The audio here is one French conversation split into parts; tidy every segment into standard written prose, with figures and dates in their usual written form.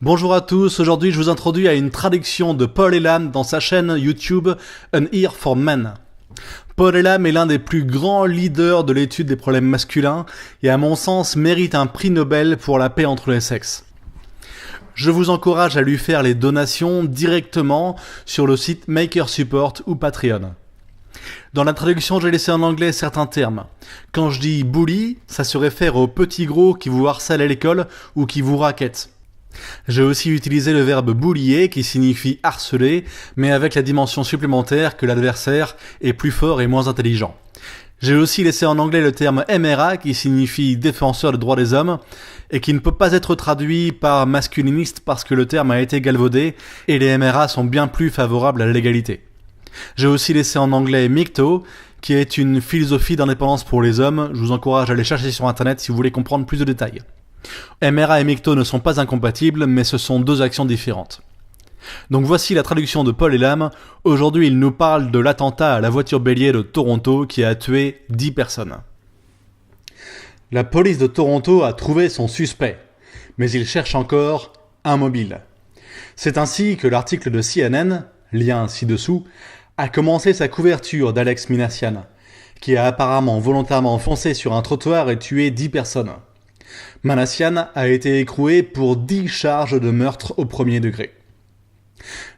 Bonjour à tous, aujourd'hui je vous introduis à une traduction de Paul Elam dans sa chaîne YouTube An Ear for Men. Paul Elam est l'un des plus grands leaders de l'étude des problèmes masculins et à mon sens mérite un prix Nobel pour la paix entre les sexes. Je vous encourage à lui faire les donations directement sur le site Maker Support ou Patreon. Dans la traduction, j'ai laissé en anglais certains termes. Quand je dis bully, ça se réfère aux petits gros qui vous harcèlent à l'école ou qui vous raquettent. J'ai aussi utilisé le verbe bullier qui signifie harceler, mais avec la dimension supplémentaire que l'adversaire est plus fort et moins intelligent. J'ai aussi laissé en anglais le terme MRA qui signifie défenseur des droits des hommes et qui ne peut pas être traduit par masculiniste parce que le terme a été galvaudé et les MRA sont bien plus favorables à la légalité. J'ai aussi laissé en anglais MGTOW qui est une philosophie d'indépendance pour les hommes. Je vous encourage à aller chercher sur internet si vous voulez comprendre plus de détails. MRA et MGTOW ne sont pas incompatibles, mais ce sont deux actions différentes. Donc voici la traduction de Paul Elam. Aujourd'hui, il nous parle de l'attentat à la voiture bélier de Toronto qui a tué 10 personnes. La police de Toronto a trouvé son suspect, mais il cherche encore un mobile. C'est ainsi que l'article de CNN, lien ci-dessous, a commencé sa couverture d'Alex Minassian, qui a apparemment volontairement foncé sur un trottoir et tué 10 personnes. Minassian a été écroué pour 10 charges de meurtre au premier degré.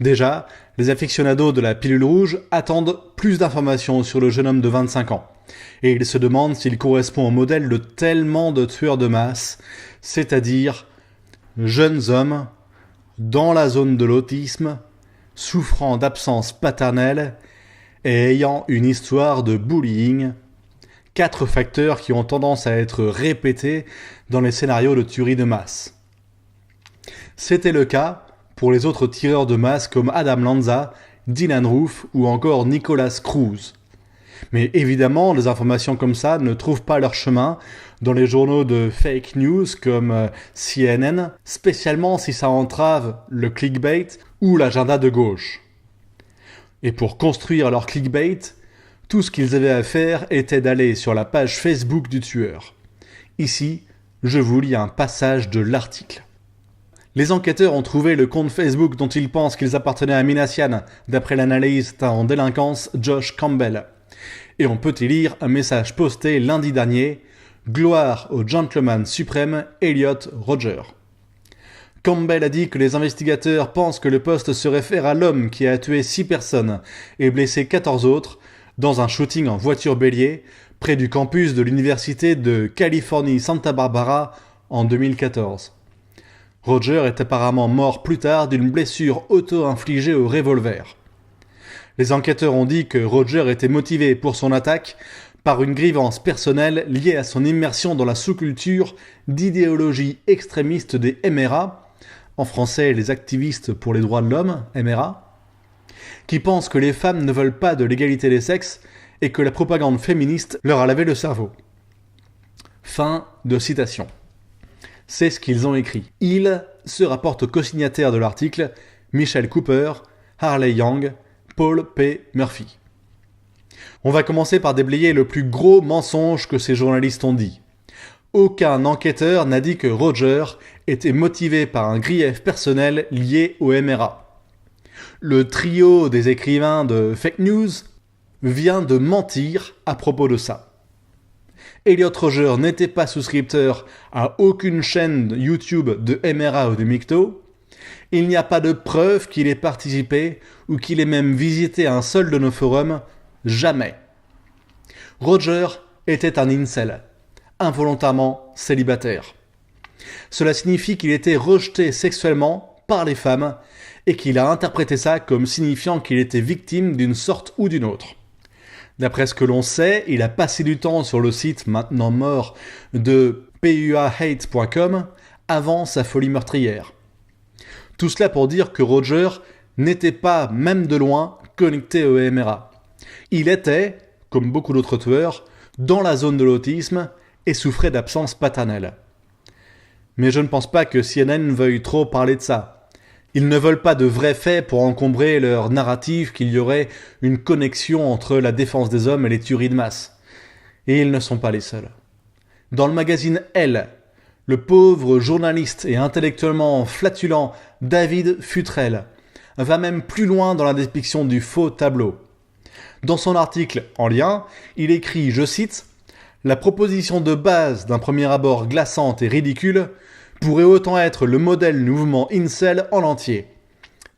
Déjà, les aficionados de la pilule rouge attendent plus d'informations sur le jeune homme de 25 ans, et ils se demandent s'il correspond au modèle de tellement de tueurs de masse, c'est-à-dire jeunes hommes dans la zone de l'autisme, souffrant d'absence paternelle et ayant une histoire de bullying. 4 facteurs qui ont tendance à être répétés dans les scénarios de tuerie de masse. C'était le cas pour les autres tireurs de masse comme Adam Lanza, Dylan Roof ou encore Nicholas Cruz. Mais évidemment, des informations comme ça ne trouvent pas leur chemin dans les journaux de fake news comme CNN, spécialement si ça entrave le clickbait ou l'agenda de gauche. Et pour construire leur clickbait, tout ce qu'ils avaient à faire était d'aller sur la page Facebook du tueur. Ici, je vous lis un passage de l'article. Les enquêteurs ont trouvé le compte Facebook dont ils pensent qu'ils appartenaient à Minassian, d'après l'analyste en délinquance Josh Campbell. Et on peut y lire un message posté lundi dernier « Gloire au gentleman suprême Elliot Rodger ». Campbell a dit que les investigateurs pensent que le post se réfère à l'homme qui a tué 6 personnes et blessé 14 autres dans un shooting en voiture bélier près du campus de l'université de Californie Santa Barbara en 2014. Rodger est apparemment mort plus tard d'une blessure auto-infligée au revolver. Les enquêteurs ont dit que Rodger était motivé pour son attaque par une grievance personnelle liée à son immersion dans la sous-culture d'idéologie extrémiste des MRA, en français les activistes pour les droits de l'homme, MRA, qui pensent que les femmes ne veulent pas de l'égalité des sexes et que la propagande féministe leur a lavé le cerveau. Fin de citation. C'est ce qu'ils ont écrit. Ils se rapportent aux co-signataires de l'article Michelle Cooper, Harley Young, Paul P. Murphy. On va commencer par déblayer le plus gros mensonge que ces journalistes ont dit. Aucun enquêteur n'a dit que Rodger était motivé par un grief personnel lié au MRA. Le trio des écrivains de fake news vient de mentir à propos de ça. Elliot Rodger n'était pas souscripteur à aucune chaîne YouTube de MRA ou de MGTOW. Il n'y a pas de preuve qu'il ait participé ou qu'il ait même visité un seul de nos forums, jamais. Rodger était un incel, involontairement célibataire. Cela signifie qu'il était rejeté sexuellement par les femmes et qu'il a interprété ça comme signifiant qu'il était victime d'une sorte ou d'une autre. D'après ce que l'on sait, il a passé du temps sur le site maintenant mort de puahate.com avant sa folie meurtrière. Tout cela pour dire que Rodger n'était pas, même de loin, connecté au MRA. Il était, comme beaucoup d'autres tueurs, dans la zone de l'autisme et souffrait d'absence paternelle. Mais je ne pense pas que CNN veuille trop parler de ça. Ils ne veulent pas de vrais faits pour encombrer leur narratif qu'il y aurait une connexion entre la défense des hommes et les tueries de masse. Et ils ne sont pas les seuls. Dans le magazine Elle, Le pauvre journaliste et intellectuellement flatulent David Futrell va même plus loin dans la description du faux tableau. Dans son article en lien, il écrit, je cite, « La proposition de base d'un premier abord glaçante et ridicule pourrait autant être le modèle du mouvement incel en entier.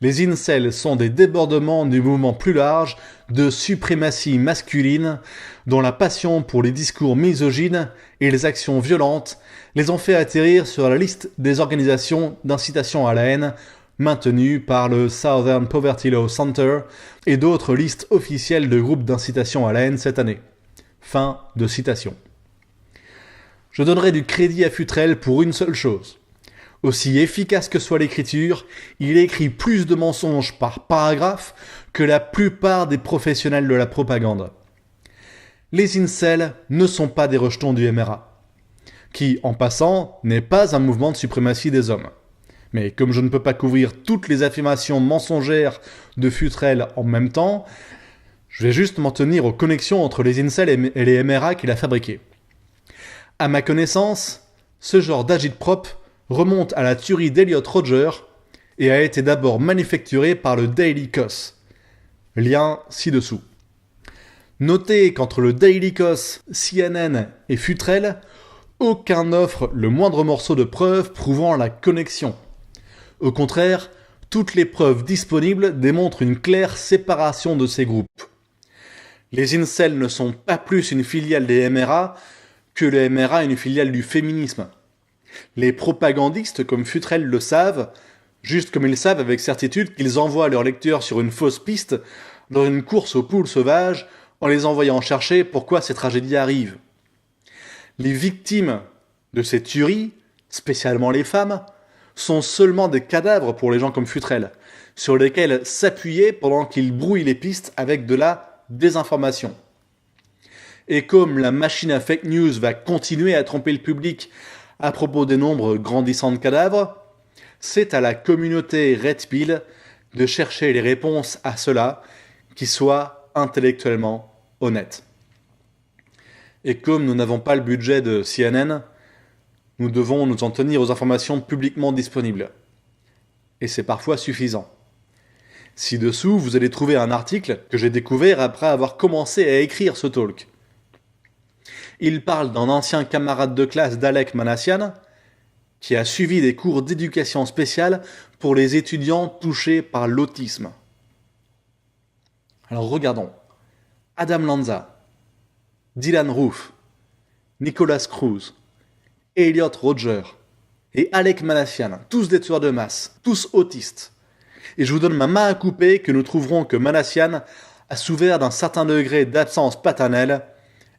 Les incels sont des débordements du mouvement plus large de suprématie masculine dont la passion pour les discours misogynes et les actions violentes les ont fait atterrir sur la liste des organisations d'incitation à la haine maintenues par le Southern Poverty Law Center et d'autres listes officielles de groupes d'incitation à la haine cette année. » Fin de citation. Je donnerai du crédit à Futrell pour une seule chose. Aussi efficace que soit l'écriture, il écrit plus de mensonges par paragraphe que la plupart des professionnels de la propagande. Les incels ne sont pas des rejetons du MRA, qui, en passant, n'est pas un mouvement de suprématie des hommes. Mais comme je ne peux pas couvrir toutes les affirmations mensongères de Futrell en même temps, je vais juste m'en tenir aux connexions entre les incels et les MRA qu'il a fabriqués. À ma connaissance, ce genre d'agitprop remonte à la tuerie d'Elliot Rodger et a été d'abord manufacturé par le Daily Kos. Lien ci-dessous. Notez qu'entre le Daily Kos, CNN et Futrell, aucun n'offre le moindre morceau de preuve prouvant la connexion. Au contraire, toutes les preuves disponibles démontrent une claire séparation de ces groupes. Les incels ne sont pas plus une filiale des MRA que le MRA une filiale du féminisme. Les propagandistes comme Futrell le savent, juste comme ils savent avec certitude qu'ils envoient leurs lecteurs sur une fausse piste dans une course aux poules sauvages en les envoyant chercher pourquoi ces tragédies arrivent. Les victimes de ces tueries, spécialement les femmes, sont seulement des cadavres pour les gens comme Futrell, sur lesquels s'appuyer pendant qu'ils brouillent les pistes avec de la désinformation. Et comme la machine à fake news va continuer à tromper le public à propos des nombres grandissants de cadavres, c'est à la communauté Red Pill de chercher les réponses à cela qui soient intellectuellement honnêtes. Et comme nous n'avons pas le budget de CNN, nous devons nous en tenir aux informations publiquement disponibles. Et c'est parfois suffisant. Ci-dessous, vous allez trouver un article que j'ai découvert après avoir commencé à écrire ce talk. Il parle d'un ancien camarade de classe d'Alek Manassian qui a suivi des cours d'éducation spéciale pour les étudiants touchés par l'autisme. Alors regardons. Adam Lanza, Dylan Roof, Nicholas Cruz, Elliot Rodger et Alek Manassian, tous des tueurs de masse, tous autistes. Et je vous donne ma main à couper que nous trouverons que Manassian a souffert d'un certain degré d'absence paternelle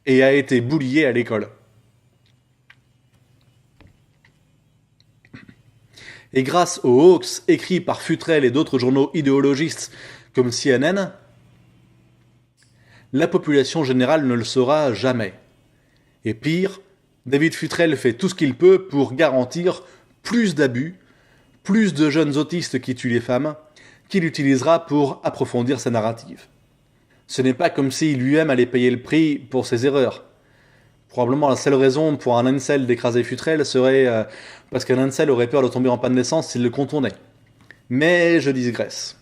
et a été bullié à l'école. Et grâce aux hoax écrits par Futrell et d'autres journaux idéologistes comme CNN, la population générale ne le saura jamais. Et pire, David Futrell fait tout ce qu'il peut pour garantir plus d'abus, plus de jeunes autistes qui tuent les femmes, qu'il utilisera pour approfondir sa narrative. Ce n'est pas comme si lui-même allait payer le prix pour ses erreurs. Probablement la seule raison pour un incel d'écraser Futrell serait parce qu'un incel aurait peur de tomber en panne d'essence s'il le contournait. Mais je digresse.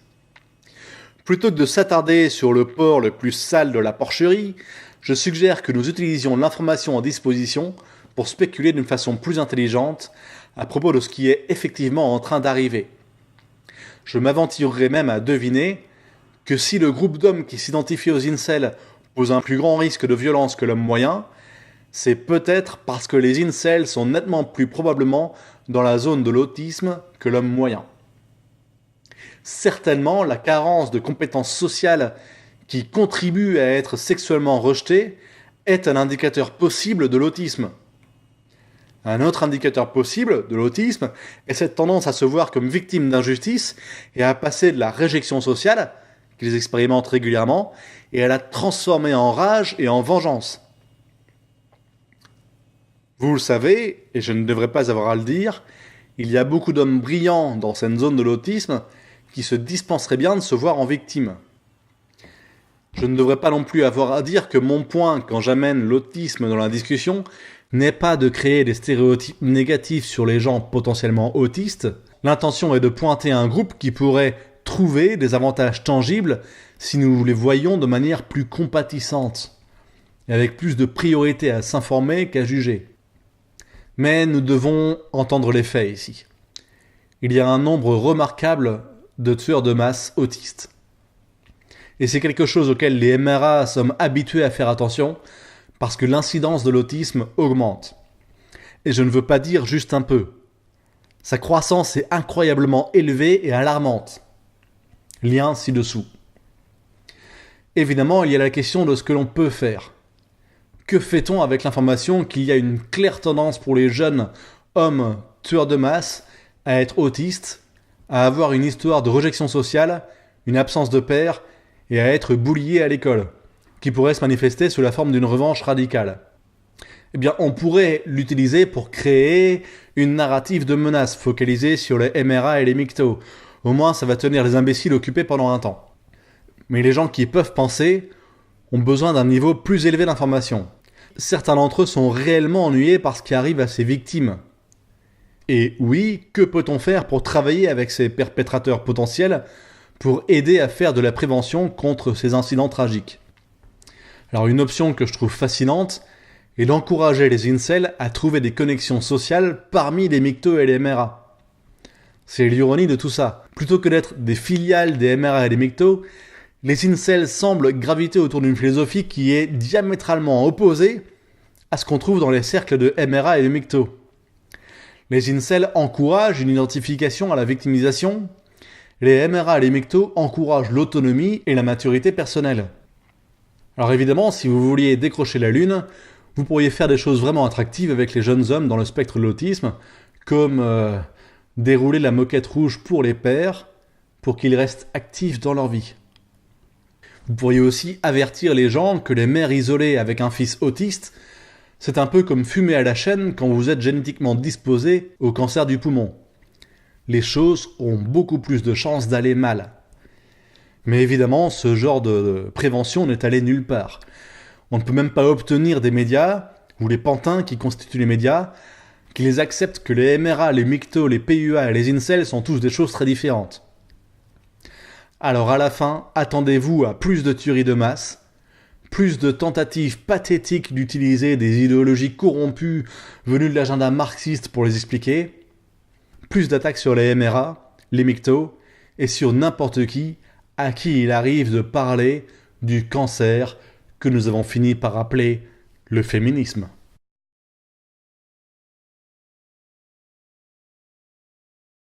Plutôt que de s'attarder sur le porc le plus sale de la porcherie, je suggère que nous utilisions l'information en disposition pour spéculer d'une façon plus intelligente à propos de ce qui est effectivement en train d'arriver. Je m'aventurerais même à deviner que si le groupe d'hommes qui s'identifient aux incels pose un plus grand risque de violence que l'homme moyen, c'est peut-être parce que les incels sont nettement plus probablement dans la zone de l'autisme que l'homme moyen. Certainement, la carence de compétences sociales qui contribue à être sexuellement rejeté est un indicateur possible de l'autisme. Un autre indicateur possible de l'autisme est cette tendance à se voir comme victime d'injustice et à passer de la réjection sociale, qu'ils expérimentent régulièrement, et à la transformer en rage et en vengeance. Vous le savez, et je ne devrais pas avoir à le dire, il y a beaucoup d'hommes brillants dans cette zone de l'autisme qui se dispenseraient bien de se voir en victime. Je ne devrais pas non plus avoir à dire que mon point, quand j'amène l'autisme dans la discussion, n'est pas de créer des stéréotypes négatifs sur les gens potentiellement autistes. L'intention est de pointer un groupe qui pourrait trouver des avantages tangibles si nous les voyons de manière plus compatissante, et avec plus de priorité à s'informer qu'à juger. Mais nous devons entendre les faits ici. Il y a un nombre remarquable de tueurs de masse autistes. Et c'est quelque chose auquel les MRA sommes habitués à faire attention, parce que l'incidence de l'autisme augmente. Et je ne veux pas dire juste un peu. Sa croissance est incroyablement élevée et alarmante. Lien ci-dessous. Évidemment, il y a la question de ce que l'on peut faire. Que fait-on avec l'information qu'il y a une claire tendance pour les jeunes hommes tueurs de masse à être autistes, à avoir une histoire de rejection sociale, une absence de père et à être bulliés à l'école, qui pourrait se manifester sous la forme d'une revanche radicale? Eh bien, on pourrait l'utiliser pour créer une narrative de menace focalisée sur les MRA et les MGTOW. Au moins, ça va tenir les imbéciles occupés pendant un temps. Mais les gens qui peuvent penser ont besoin d'un niveau plus élevé d'information. Certains d'entre eux sont réellement ennuyés par ce qui arrive à ces victimes. Et oui, que peut-on faire pour travailler avec ces perpétrateurs potentiels pour aider à faire de la prévention contre ces incidents tragiques? Alors une option que je trouve fascinante est d'encourager les incels à trouver des connexions sociales parmi les MGTOW et les MRA. C'est l'ironie de tout ça. Plutôt que d'être des filiales des MRA et des MGTOW, les incels semblent graviter autour d'une philosophie qui est diamétralement opposée à ce qu'on trouve dans les cercles de MRA et de MGTOW. Les incels encouragent une identification à la victimisation. Les MRA et les MGTOW encouragent l'autonomie et la maturité personnelle. Alors évidemment, si vous vouliez décrocher la lune, vous pourriez faire des choses vraiment attractives avec les jeunes hommes dans le spectre de l'autisme, comme dérouler la moquette rouge pour les pères, pour qu'ils restent actifs dans leur vie. Vous pourriez aussi avertir les gens que les mères isolées avec un fils autiste, c'est un peu comme fumer à la chaîne quand vous êtes génétiquement disposé au cancer du poumon. Les choses ont beaucoup plus de chances d'aller mal. Mais évidemment, ce genre de prévention n'est allé nulle part. On ne peut même pas obtenir des médias, ou les pantins qui constituent les médias, qui les acceptent que les MRA, les MGTOW, les PUA et les incels sont tous des choses très différentes. Alors à la fin, attendez-vous à plus de tueries de masse, plus de tentatives pathétiques d'utiliser des idéologies corrompues venues de l'agenda marxiste pour les expliquer, plus d'attaques sur les MRA, les MGTOW, et sur n'importe qui à qui il arrive de parler du cancer que nous avons fini par appeler le féminisme.